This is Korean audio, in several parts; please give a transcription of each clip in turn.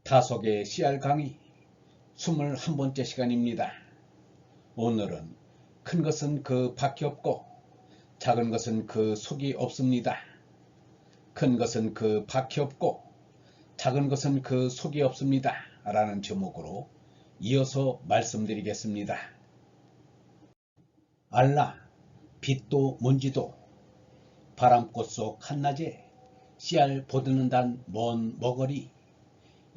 다속의 씨알 강의 21번째 시간입니다. 오늘은 큰 것은 그 밖이 없고 작은 것은 그 속이 없습니다. 큰 것은 그 밖이 없고 작은 것은 그 속이 없습니다. 라는 제목으로 이어서 말씀드리겠습니다. 알라, 빛도 먼지도 바람꽃 속 한낮에 씨알 보드는단 먼 머거리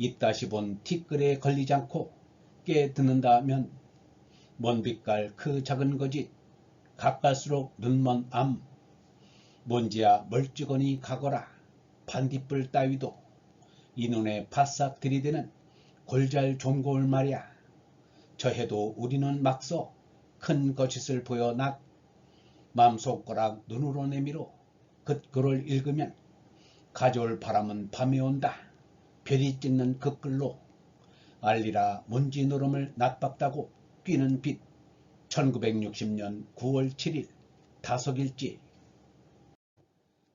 이따시 본 티끌에 걸리지 않고 깨드는다면 먼 빛깔 그 작은 거짓 가까울수록 눈먼 암 먼지야 멀찌거니 가거라 반딧불 따위도 이 눈에 바싹 들이대는 골잘 종고울 말이야. 저 해도 우리는 막서 큰 거짓을 보여 낙 맘손가락 눈으로 내밀어 긋글을 읽으면 가져올 바람은 밤에 온다. 별이 찍는 급글로 알리라 먼지 노름을 낮박다고 뛰는 빛 1960년 9월 7일 다속일지.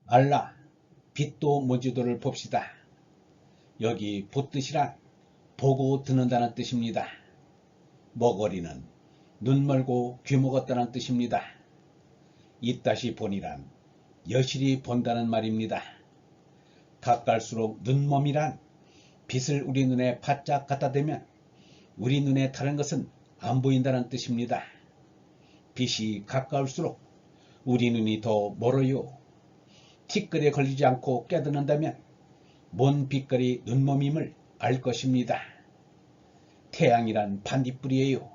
알라, 빛도 먼지도를 봅시다. 여기 보뜻이란 보고 듣는다는 뜻입니다. 머거리는 눈 멀고 귀 먹었다는 뜻입니다. 이따시 보니란 여실히 본다는 말입니다. 가까울수록 눈먼이란 빛을 우리 눈에 바짝 갖다 대면 우리 눈에 다른 것은 안 보인다는 뜻입니다. 빛이 가까울수록 우리 눈이 더 멀어요. 티끌에 걸리지 않고 깨닫는다면 먼 빛깔이 눈먼임을 알 것입니다. 태양이란 반딧불이에요.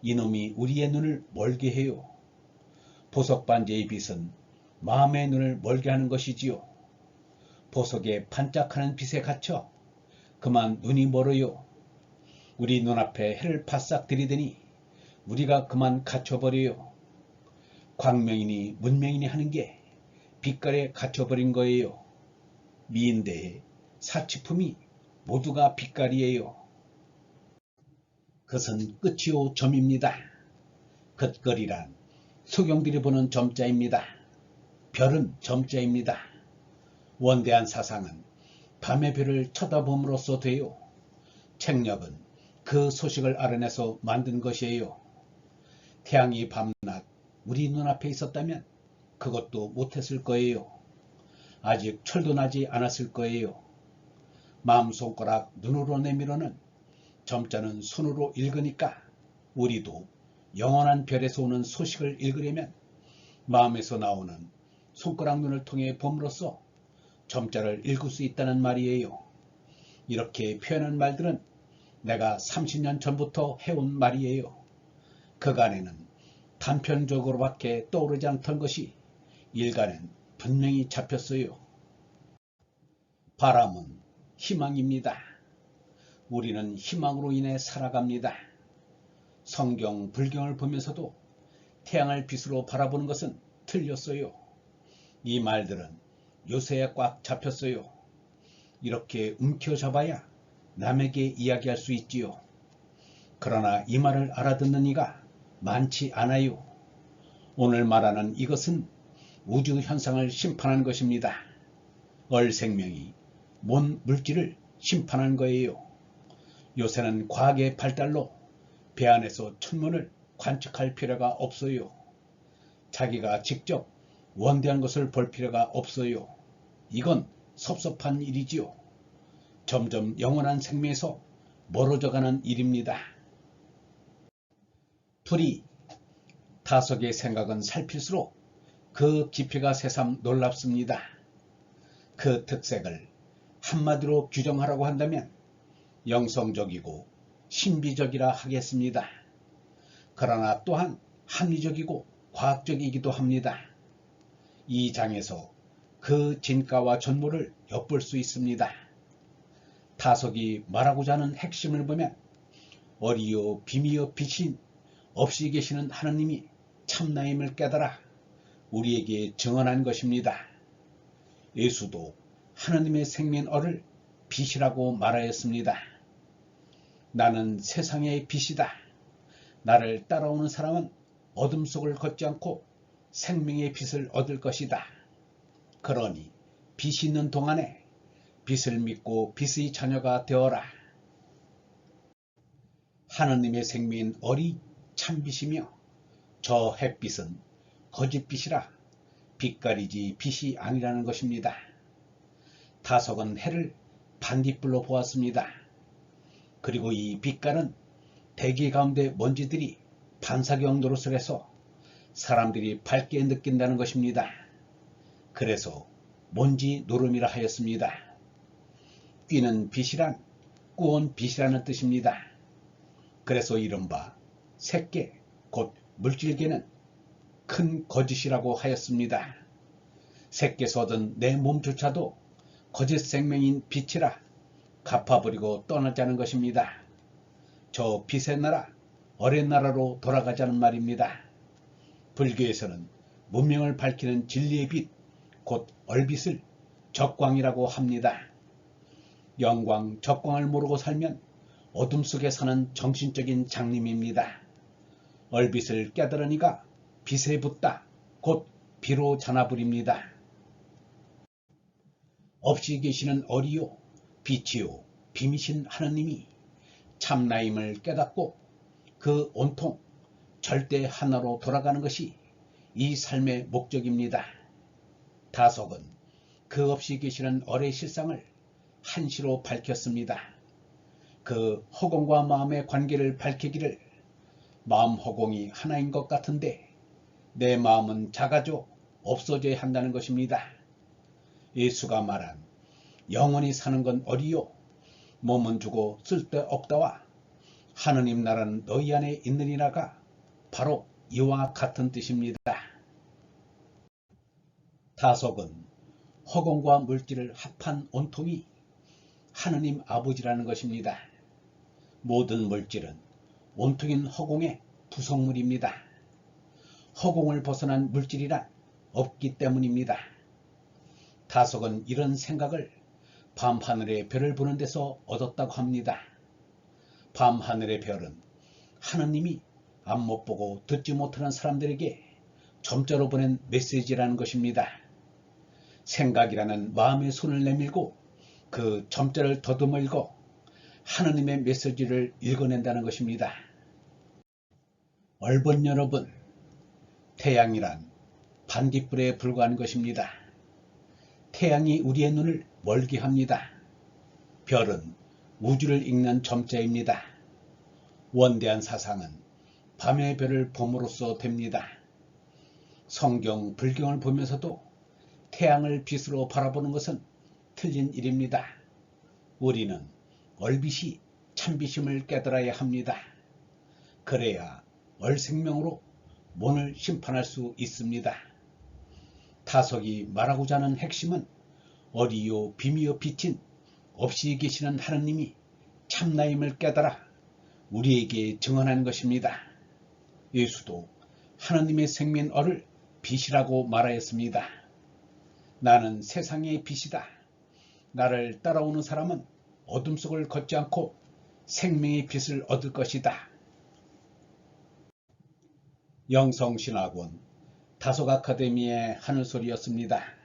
이놈이 우리의 눈을 멀게 해요. 보석반지의 빛은 마음의 눈을 멀게 하는 것이지요. 보석에 반짝하는 빛에 갇혀 그만 눈이 멀어요. 우리 눈앞에 해를 바싹 들이대니 우리가 그만 갇혀버려요. 광명이니 문명이니 하는 게 빛깔에 갇혀버린 거예요. 미인대의 사치품이 모두가 빛깔이에요. 그것은 끝이요 점입니다. 긋거리란 소경들이 보는 점자입니다. 별은 점자입니다. 원대한 사상은 밤의 별을 쳐다봄으로써 돼요. 책력은 그 소식을 알아내서 만든 것이에요. 태양이 밤낮 우리 눈앞에 있었다면 그것도 못했을 거예요. 아직 철도 나지 않았을 거예요. 마음손가락 눈으로 내밀어는 점자는 손으로 읽으니까 우리도 영원한 별에서 오는 소식을 읽으려면 마음에서 나오는 손가락 눈을 통해 봄으로써 점자를 읽을 수 있다는 말이에요. 이렇게 표현한 말들은 내가 30년 전부터 해온 말이에요. 그간에는 단편적으로밖에 떠오르지 않던 것이 일간엔 분명히 잡혔어요. 바람은 희망입니다. 우리는 희망으로 인해 살아갑니다. 성경, 불경을 보면서도 태양을 빛으로 바라보는 것은 틀렸어요. 이 말들은 요새에 꽉 잡혔어요. 이렇게 움켜잡아야 남에게 이야기할 수 있지요. 그러나 이 말을 알아듣는 이가 많지 않아요. 오늘 말하는 이것은 우주 현상을 심판한 것입니다. 얼생명이 먼 물질을 심판한 거예요. 요새는 과학의 발달로 배 안에서 천문을 관측할 필요가 없어요. 자기가 직접 원대한 것을 볼 필요가 없어요. 이건 섭섭한 일이지요. 점점 영원한 생명에서 멀어져가는 일입니다. 풀이 다속의 생각은 살필수록 그 깊이가 새삼 놀랍습니다. 그 특색을 한마디로 규정하라고 한다면 영성적이고 신비적이라 하겠습니다. 그러나 또한 합리적이고 과학적이기도 합니다. 이 장에서 그 진가와 전모를 엿볼 수 있습니다. 다속이 말하고자 하는 핵심을 보면 어리요 비미요 빛인 없이 계시는 하느님이 참나임을 깨달아 우리에게 증언한 것입니다. 예수도 하느님의 생명어를 빛이라고 말하였습니다. 나는 세상의 빛이다. 나를 따라오는 사람은 어둠 속을 걷지 않고 생명의 빛을 얻을 것이다. 그러니 빛이 있는 동안에 빛을 믿고 빛의 자녀가 되어라. 하느님의 생명인 얼이 참빛이며 저 햇빛은 거짓빛이라 빛깔이지 빛이 아니라는 것입니다. 다석은 해를 반딧불로 보았습니다. 그리고 이 빛깔은 대기 가운데 먼지들이 반사경 노릇을 해서 사람들이 밝게 느낀다는 것입니다. 그래서 먼지 노름이라 하였습니다. 뀌는 빛이란 꾸온 빛이라는 뜻입니다. 그래서 이른바 색계 곧 물질계는 큰 거짓이라고 하였습니다. 색계에서 얻은 내 몸조차도 거짓 생명인 빛이라 갚아버리고 떠나자는 것입니다. 저 빛의 나라, 어린 나라로 돌아가자는 말입니다. 불교에서는 문명을 밝히는 진리의 빛, 곧 얼빛을 적광이라고 합니다. 영광, 적광을 모르고 살면 어둠 속에 사는 정신적인 장님입니다. 얼빛을 깨달으니가 빛에 붙다, 곧 비로 자나부립니다. 없이 계시는 얼이요, 빛이요, 빛이신 하느님이 참나임을 깨닫고 그 온통 절대 하나로 돌아가는 것이 이 삶의 목적입니다. 다석은 그 없이 계시는 얼의 실상을 한시로 밝혔습니다. 그 허공과 마음의 관계를 밝히기를 마음 허공이 하나인 것 같은데 내 마음은 작아져 없어져야 한다는 것입니다. 예수가 말한 영원히 사는 건 어리요 몸은 주고 쓸데없다와 하느님 나라는 너희 안에 있느니라가 바로 이와 같은 뜻입니다. 다석은 허공과 물질을 합한 온통이 하느님 아버지라는 것입니다. 모든 물질은 온통인 허공의 부속물입니다. 허공을 벗어난 물질이란 없기 때문입니다. 다석은 이런 생각을 밤하늘의 별을 보는 데서 얻었다고 합니다. 밤하늘의 별은 하느님이 앞 못 보고 듣지 못하는 사람들에게 점자로 보낸 메시지라는 것입니다. 생각이라는 마음의 손을 내밀고 그 점자를 더듬어 읽어 하느님의 메시지를 읽어낸다는 것입니다. 얼본 여러분, 태양이란 반딧불에 불과한 것입니다. 태양이 우리의 눈을 멀게 합니다. 별은 우주를 읽는 점자입니다. 원대한 사상은 밤의 별을 봄으로써 됩니다. 성경, 불경을 보면서도 태양을 빛으로 바라보는 것은 틀린 일입니다. 우리는 얼빛이 참빛임을 깨달아야 합니다. 그래야 얼생명으로 mon을 심판할 수 있습니다. 다석이 말하고자 하는 핵심은 어리요 비미요 빛인 없이 계시는 하느님이 참나임을 깨달아 우리에게 증언한 것입니다. 예수도 하느님의 생명인 얼을 빛이라고 말하였습니다. 나는 세상의 빛이다. 나를 따라오는 사람은 어둠 속을 걷지 않고 생명의 빛을 얻을 것이다. 영성신학원 다속 아카데미의 하늘소리였습니다.